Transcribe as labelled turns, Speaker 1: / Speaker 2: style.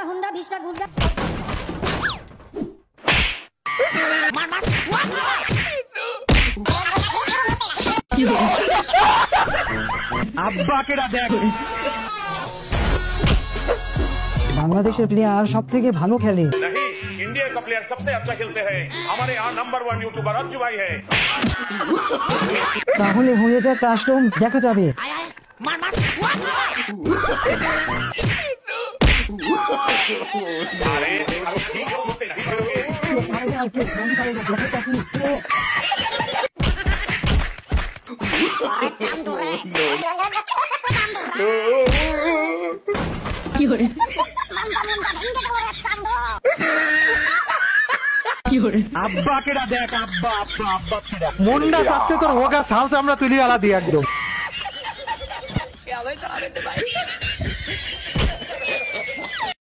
Speaker 1: Honda 20টা গুন্ডা
Speaker 2: আব্বাকে দেখ।
Speaker 3: বাংলাদেশের প্লেয়ার সব থেকে ভালো খেলে।
Speaker 4: नहीं, इंडिया का प्लेयर सबसे अच्छा खेलते हैं। हमारे यहाँ नंबर 1 यूट्यूबर अज्जू भाई है।
Speaker 3: তাহলে হয়ে যায় কাস্টম, দেখা যাবে।
Speaker 4: अरे अब ठीक है, उससे नहीं करोगे।
Speaker 2: আব্বাকে দেখ, আব্বা আব্বা আব্বা
Speaker 5: মুন্ডা চাচ্ছে তোর হোগা সালসা আমরা তুলি আলা দিয়ে একদম